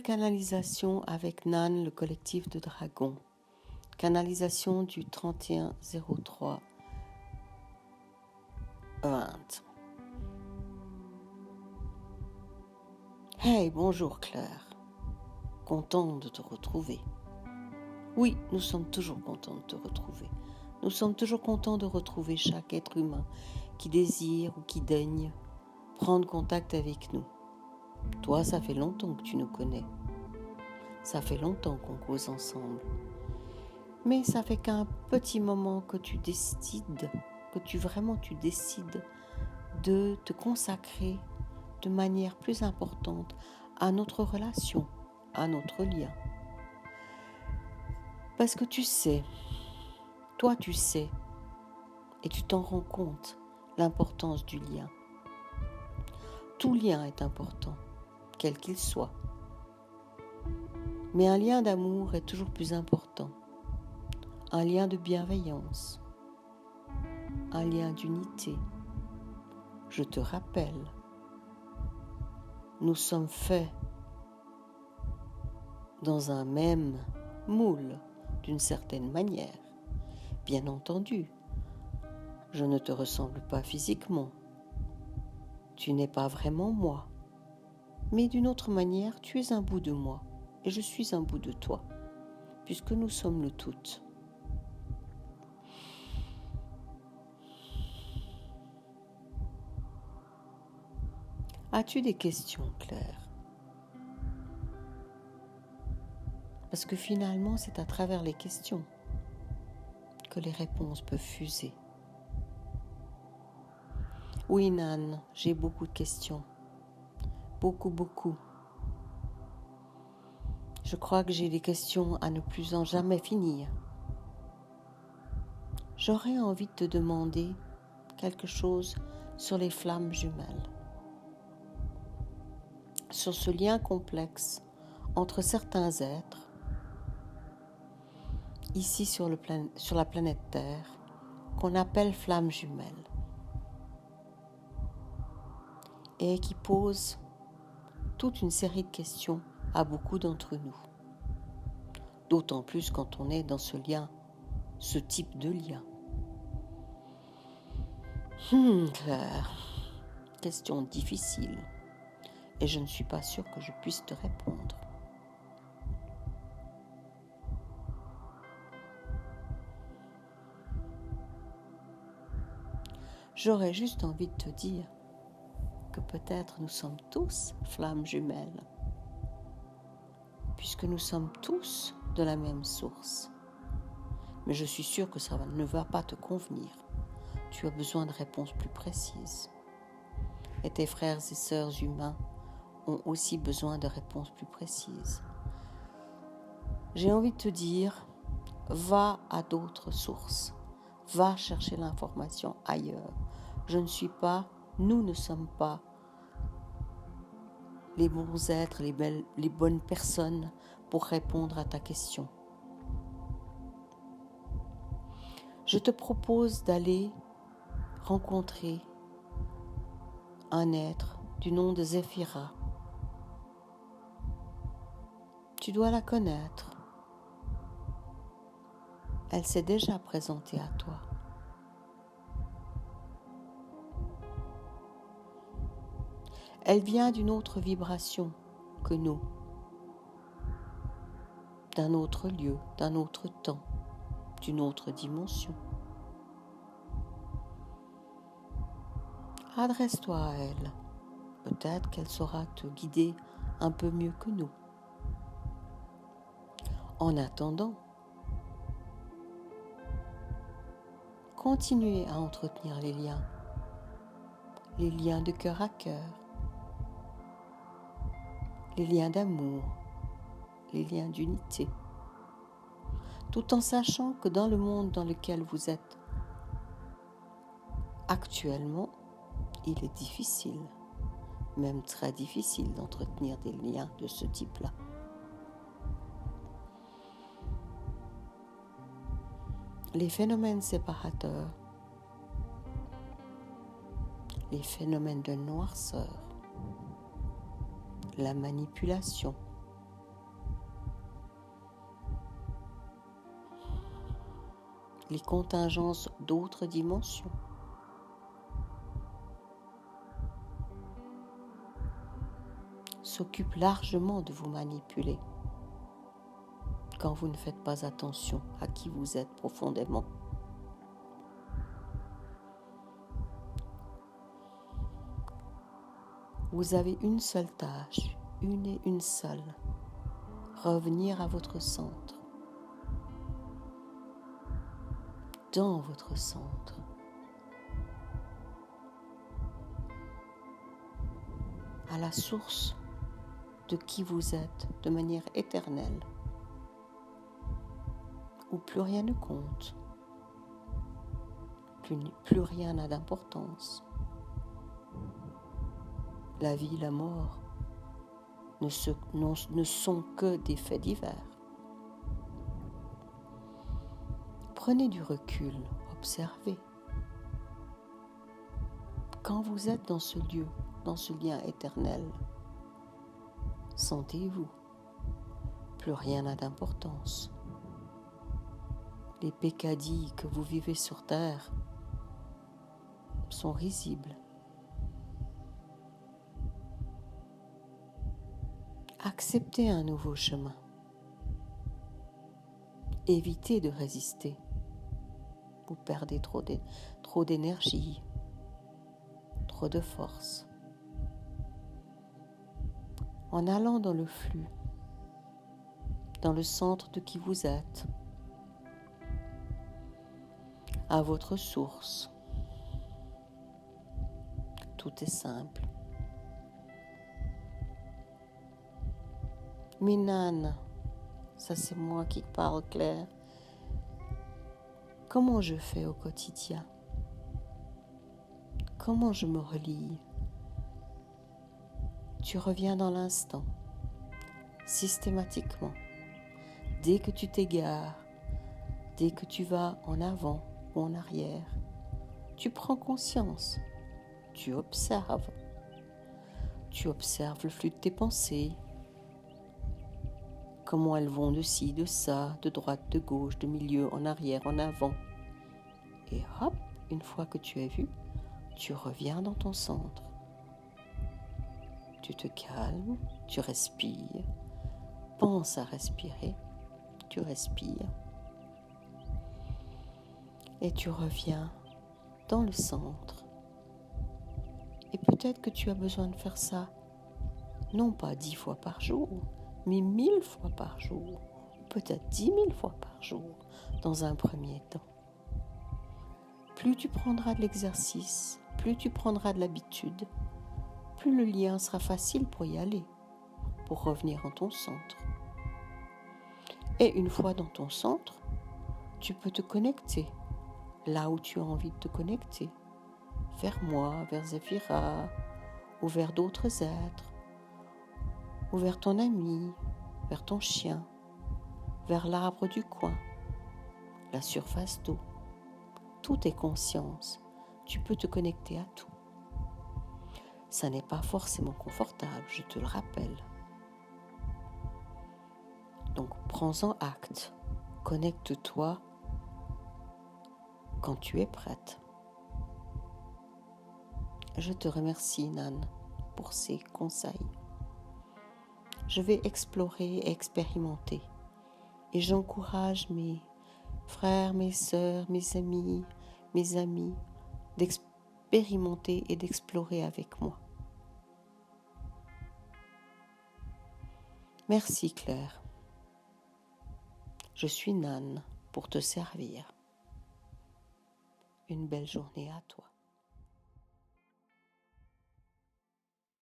nouvelle canalisation avec Nan, le collectif de dragons. Canalisation du 31-03-20. Hey, bonjour Claire. Content de te retrouver. Oui, nous sommes toujours contents de te retrouver. Nous sommes toujours contents de retrouver chaque être humain qui désire ou qui daigne prendre contact avec nous. Toi, ça fait longtemps que tu nous connais. Ça fait longtemps qu'on cause ensemble. Mais ça fait qu'un petit moment que tu décides, tu décides de te consacrer de manière plus importante à notre relation, à notre lien. Parce que tu sais, toi tu sais, et tu t'en rends compte, l'importance du lien. Tout lien est important, quel qu'il soit. Mais un lien d'amour est toujours plus important. Un lien de bienveillance, un lien d'unité. Je te rappelle, nous sommes faits dans un même moule d'une certaine manière. Bien entendu, je ne te ressemble pas physiquement. Tu n'es pas vraiment moi. Mais d'une autre manière, tu es un bout de moi et je suis un bout de toi, puisque nous sommes le tout. As-tu des questions, Claire ? Parce que finalement, c'est à travers les questions que les réponses peuvent fuser. Oui, Nan, j'ai beaucoup de questions. Beaucoup. Je crois que j'ai des questions à ne plus en jamais finir. J'aurais envie de te demander quelque chose sur les flammes jumelles. Sur ce lien complexe entre certains êtres, ici sur la planète Terre, qu'on appelle flammes jumelles, et qui pose toute une série de questions à beaucoup d'entre nous. D'autant plus quand on est dans ce lien, ce type de lien. Claire, question difficile, et je ne suis pas sûre que je puisse te répondre. J'aurais juste envie de te dire que peut-être nous sommes tous flammes jumelles, puisque nous sommes tous de la même source. Mais je suis sûre que ça ne va pas te convenir. Tu as besoin de réponses plus précises. Et tes frères et sœurs humains ont aussi besoin de réponses plus précises. J'ai envie de te dire, va à d'autres sources. Va chercher l'information ailleurs. Nous ne sommes pas les bons êtres, les bonnes personnes pour répondre à ta question. Je te propose d'aller rencontrer un être du nom de Zéphira. Tu dois la connaître. Elle s'est déjà présentée à toi. Elle vient d'une autre vibration que nous, d'un autre lieu, d'un autre temps, d'une autre dimension. Adresse-toi à elle. Peut-être qu'elle saura te guider un peu mieux que nous. En attendant, continuez à entretenir les liens de cœur à cœur, les liens d'amour, les liens d'unité, tout en sachant que dans le monde dans lequel vous êtes actuellement, il est difficile, même très difficile d'entretenir des liens de ce type-là. Les phénomènes séparateurs, les phénomènes de noirceur, la manipulation, les contingences d'autres dimensions. S'occupent largement de vous manipuler quand vous ne faites pas attention à qui vous êtes profondément. Vous avez une seule tâche, une et une seule, revenir à votre centre, dans votre centre. À la source de qui vous êtes de manière éternelle, où plus rien ne compte, plus rien n'a d'importance. La vie, la mort ne sont que des faits divers. Prenez du recul, observez. Quand vous êtes dans ce lieu, dans ce lien éternel, sentez-vous, plus rien n'a d'importance. Les peccadilles que vous vivez sur terre sont risibles. Acceptez un nouveau chemin. Évitez de résister. Vous perdez trop d'énergie, trop de force. En allant dans le flux, dans le centre de qui vous êtes, à votre source, tout est simple. Minan, ça c'est moi qui parle clair. Comment je fais au quotidien? Comment je me relie? Tu reviens dans l'instant, systématiquement. Dès que tu t'égares, dès que tu vas en avant ou en arrière, tu prends conscience, tu observes. Tu observes le flux de tes pensées, comment elles vont de ci, de ça, de droite, de gauche, de milieu, en arrière, en avant. Et hop, une fois que tu as vu, tu reviens dans ton centre. Tu te calmes, tu respires, pense à respirer, tu respires. Et tu reviens dans le centre. Et peut-être que tu as besoin de faire ça, non pas 10 fois par jour, mais 1000 fois par jour, peut-être 10 000 fois par jour, dans un premier temps. Plus tu prendras de l'exercice, plus tu prendras de l'habitude, plus le lien sera facile pour y aller, pour revenir en ton centre. Et une fois dans ton centre, tu peux te connecter là où tu as envie de te connecter, vers moi, vers Zéphira, ou vers d'autres êtres, ou vers ton ami, vers ton chien, vers l'arbre du coin, la surface d'eau. Tout est conscience. Tu peux te connecter à tout. Ça n'est pas forcément confortable, je te le rappelle. Donc prends-en acte. Connecte-toi quand tu es prête. Je te remercie, Nan, pour ces conseils. Je vais explorer et expérimenter. Et j'encourage mes frères, mes sœurs, mes amis d'expérimenter et d'explorer avec moi. Merci Claire. Je suis Nan pour te servir. Une belle journée à toi.